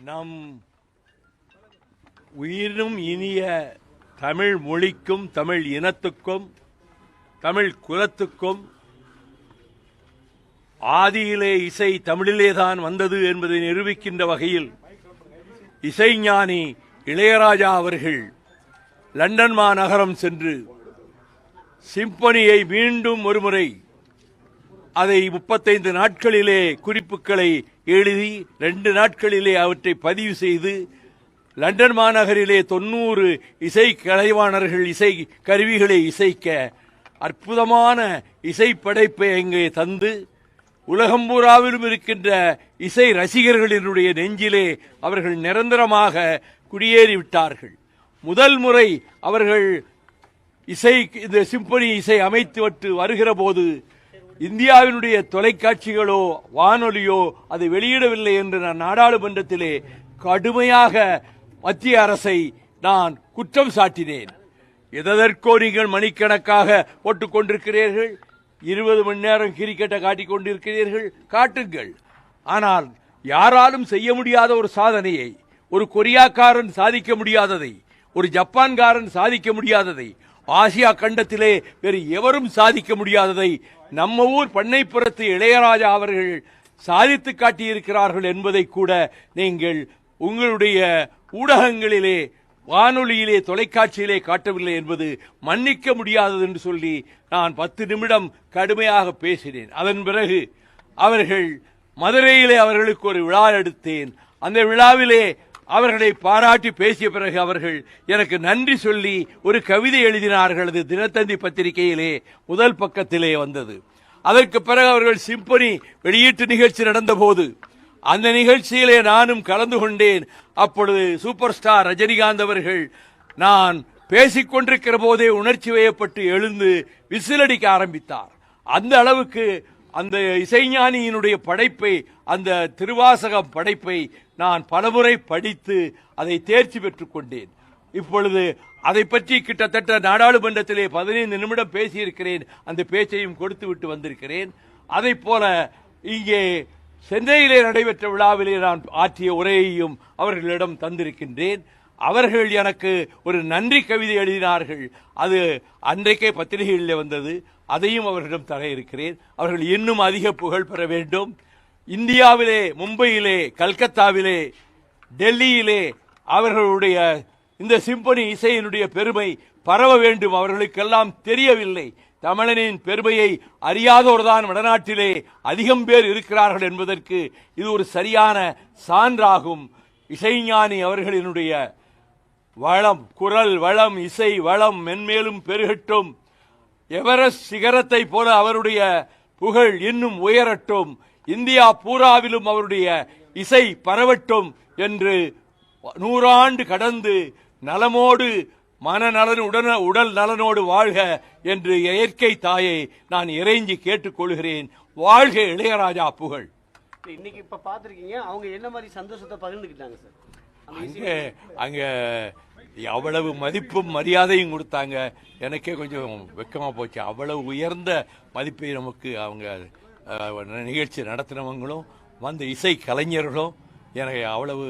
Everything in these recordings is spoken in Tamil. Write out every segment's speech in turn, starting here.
நம் உயிரினும் இனிய தமிழ் மொழிக்கும் தமிழ் இனத்துக்கும் தமிழ் குலத்துக்கும் ஆதியிலே இசை தமிழிலேதான் வந்தது என்பதை நிரூபிக்கின்ற வகையில் இசைஞானி இளையராஜா அவர்கள் லண்டன் மாநகரம் சென்று சிம்பனியை மீண்டும் ஒருமுறை அதை 35 நாட்களிலே குறிப்புகளை எழுதி 2 நாட்களிலே அவற்றை பதிவு செய்து லண்டன் மாநகரிலே 90 இசை கலைவாணர்கள் இசை கருவிகளை இசைக்க அற்புதமான இசை படைப்பை அங்கே தந்து உலகம் பூராவிலும் இருக்கின்ற இசை ரசிகர்களினுடைய நெஞ்சிலே அவர்கள் நிரந்தரமாக குடியேறிவிட்டார்கள். முதல் முறை அவர்கள் இந்த சிம்பனி இசை அமைத்து வருகிற போது இந்தியாவினுடைய தொலைக்காட்சிகளோ வானொலியோ அதை வெளியிடவில்லை என்று நான் நாடாளுமன்றத்திலே கடுமையாக மத்திய அரசை நான் குற்றம் சாட்டினேன். எதற்கோ நீங்கள் மணிக்கணக்காக போட்டுக் கொண்டிருக்கிறீர்கள், 20 மணி நேரம் கிரிக்கெட்டை காட்டிக் கொண்டிருக்கிறீர்கள், காட்டுங்கள். ஆனால் யாராலும் செய்ய முடியாத ஒரு சாதனையை, ஒரு கொரியாக்காரன் சாதிக்க முடியாததை, ஒரு ஜப்பான்காரன் சாதிக்க முடியாததை, ஆசியா கண்டத்திலே வேறு எவரும் சாதிக்க முடியாததை நம்ம ஊர் பண்ணைப்புறத்து இளையராஜா அவர்கள் சாதித்து காட்டியிருக்கிறார்கள் என்பதை கூட நீங்கள் உங்களுடைய ஊடகங்களிலே வானொலியிலே தொலைக்காட்சியிலே காட்டவில்லை என்பது மன்னிக்க முடியாதது என்று சொல்லி நான் 10 நிமிடம் கடுமையாக பேசினேன். அதன் பிறகு அவர்கள் மதுரையிலே அவர்களுக்கு ஒரு விழா எடுத்தேன். அந்த விழாவிலே அவர்களை பாராட்டி பேசிய பிறகு அவர்கள் எனக்கு நன்றி சொல்லி ஒரு கவிதை எழுதினார்கள். அது தினத்தந்தி பத்திரிகையிலே முதல் பக்கத்திலே வந்தது. அதற்கு பிறகு அவர்கள் சிம்பனி வெளியீட்டு நிகழ்ச்சி நடந்தபோது அந்த நிகழ்ச்சியிலே நானும் கலந்து கொண்டேன். அப்பொழுது சூப்பர் ஸ்டார் ரஜினிகாந்த் அவர்கள் நான் பேசிக் கொண்டிருக்கிற போதே உணர்ச்சி வயப்பட்டு எழுந்து விசிலடிக்க ஆரம்பித்தார். அந்த அளவுக்கு அந்த இசைஞானியினுடைய படைப்பை, அந்த திருவாசகம் படைப்பை நான் பலமுறை படித்து அதை தேர்ச்சி பெற்றுக் கொண்டேன். இப்பொழுது அதை பற்றி கிட்டத்தட்ட நாடாளுமன்றத்திலே 15 நிமிடம் பேசியிருக்கிறேன். அந்த பேச்சையும் கொடுத்து விட்டு வந்திருக்கிறேன். அதை போல இங்கே சென்னையிலே நடைபெற்ற விழாவிலே நான் ஆற்றிய உரையையும் அவர்களிடம் தந்திருக்கின்றேன். அவர்கள் எனக்கு ஒரு நன்றி கவிதை எழுதினார்கள். அது அன்றைக்கே பத்திரிகைகளிலே வந்தது. அதையும் அவர்களிடம் தர இருக்கிறேன். அவர்கள் இன்னும் அதிக புகழ் பெற வேண்டும். இந்தியாவிலே, மும்பையிலே, கல்கத்தாவிலே, டெல்லியிலே அவர்களுடைய இந்த சிம்பனி இசையினுடைய பெருமை பரவ வேண்டும். அவர்களுக்கெல்லாம் தெரியவில்லை. தமிழனின் பெருமையை அறியாதோர்தான் வடநாட்டிலே அதிகம் பேர் இருக்கிறார்கள் என்பதற்கு இது ஒரு சரியான சான்றாகும். இசைஞானி அவர்களினுடைய வளம், குரல் வளம், இசை வளம் மென்மேலும் பெருகட்டும். எவரெஸ்ட் சிகரத்தை போல அவருடைய புகழ் இன்னும் உயரட்டும். இந்தியா பூராவிலும் அவருடைய இசை பரவட்டும் என்று 100 ஆண்டு கடந்து நலமோடு மனநலன் உடல் நலனோடு வாழ்க என்று இயற்கை தாயை நான் இறைஞ்சி கேட்டுக்கொள்கிறேன். வாழ்க இளையராஜா புகழ். இன்னைக்கு இப்ப பாத்திருக்கீங்க, அவங்க என்ன மாதிரி சந்தோஷத்தை பகிர்ந்துக்கிட்டாங்க சார்? அங்க அவ்வளவு மதிப்பும் மரியாதையும் கொடுத்தாங்க. எனக்கே கொஞ்சம் வெக்கமா போச்சு. அவ்வளவு உயர்ந்த மதிப்பை நமக்கு அவங்க நிகழ்ச்சி நடத்தினவங்களும் வந்த இசை கலைஞர்களும் எனக்கு அவ்வளவு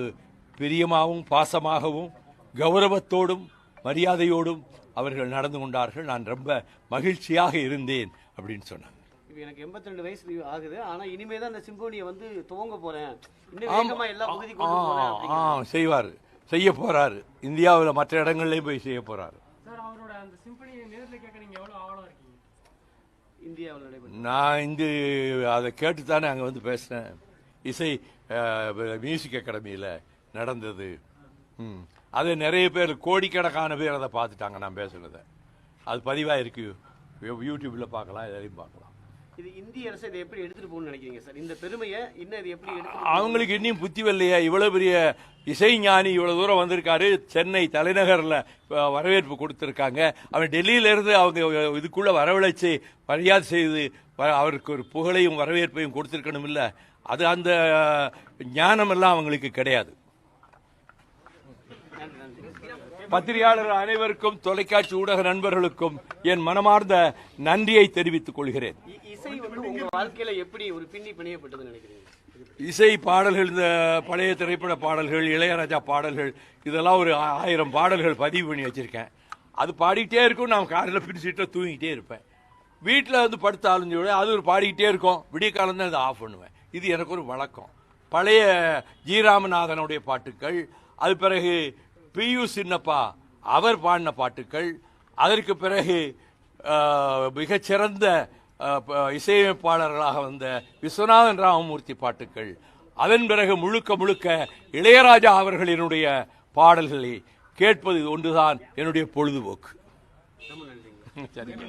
பிரியமாகவும் பாசமாகவும் கௌரவத்தோடும் மரியாதையோடும் அவர்கள் நடந்து கொண்டார்கள். நான் ரொம்ப மகிழ்ச்சியாக இருந்தேன் அப்படின்னு சொன்னாங்க. எனக்கு 82 வயசு ஆகுது. ஆனா இனிமேதான் அந்த சிம்போனியை துவங்க போறேன், செய்வாரு, செய்ய போறாரு. இந்தியாவில் மற்ற இடங்கள்லயும் போய் செய்ய போறாரு. நான் இங்கு அதை கேட்டுத்தானே அங்க வந்து பேசினேன். இசை மியூசிக் அகாடமியில நடந்தது. அது நிறைய பேர், கோடிக்கணக்கான பேர் அதை பார்த்துட்டாங்க நான் பேசுனதை. அது பதிவாக இருக்கு, யூடியூப்ல பார்க்கலாம், எதையும் பார்க்கலாம். இது இந்திய அரசு இதை எப்படி எடுத்துட்டு போகணும்னு நினைக்கிறீங்க சார்? இந்த பெருமையை இன்னும் இது எப்படி அவங்களுக்கு இன்னும் புத்தி வரலையா? இவ்வளவு பெரிய இசைஞானி இவ்வளவு தூரம் வந்திருக்காரு. சென்னை தலைநகர்ல வரவேற்பு கொடுத்திருக்காங்க. அவன் டெல்லியில இருந்து அவங்க இதுக்குள்ள வரவழைச்சு மரியாதை செய்து அவருக்கு ஒரு புகழையும் வரவேற்பையும் கொடுத்திருக்கணும் இல்ல? அது அந்த ஞானம் எல்லாம் அவங்களுக்கு கிடையாது. பத்திரிகையாளர் அனைவருக்கும், தொலைக்காட்சி ஊடக நண்பர்களுக்கும் என் மனமார்ந்த நன்றியை தெரிவித்துக் கொள்கிறேன். இசை உங்க வாழ்க்கையில எப்படி ஒரு பின்னி பிணையப்பட்டதுன்னு நினைக்கிறீங்க? இசை பாடல்கள், இந்த பழைய திரைப்பட பாடல்கள், இளையராஜா பாடல்கள், இதெல்லாம் ஒரு 1000 பாடல்கள் பதிவு பண்ணி வச்சிருக்கேன். அது பாடிக்கிட்டே இருக்கும். நான் காலையில் பிடிச்சிட்டு தூங்கிட்டே இருப்பேன். வீட்டில் வந்து படுத்தாலும் கூட அது ஒரு பாடிக்கிட்டே இருக்கும். விடிய காலம் தான் அதை ஆஃப் பண்ணுவேன். இது எனக்கு ஒரு வழக்கம். பழைய ஜி ராமநாதனுடைய பாட்டுக்கள், அது பிறகு பியு சின்னப்பா அவர் பாடின பாட்டுக்கள், அதற்கு பிறகு மிகச்சிறந்த இசையமைப்பாளர்களாக வந்த விஸ்வநாதன் ராமமூர்த்தி பாட்டுக்கள், அதன் பிறகு முழுக்க முழுக்க இளையராஜா அவர்களினுடைய பாடல்களை கேட்பது ஒன்றுதான் என்னுடைய பொழுதுபோக்கு. ரொம்ப நன்றிங்க. சரிங்க.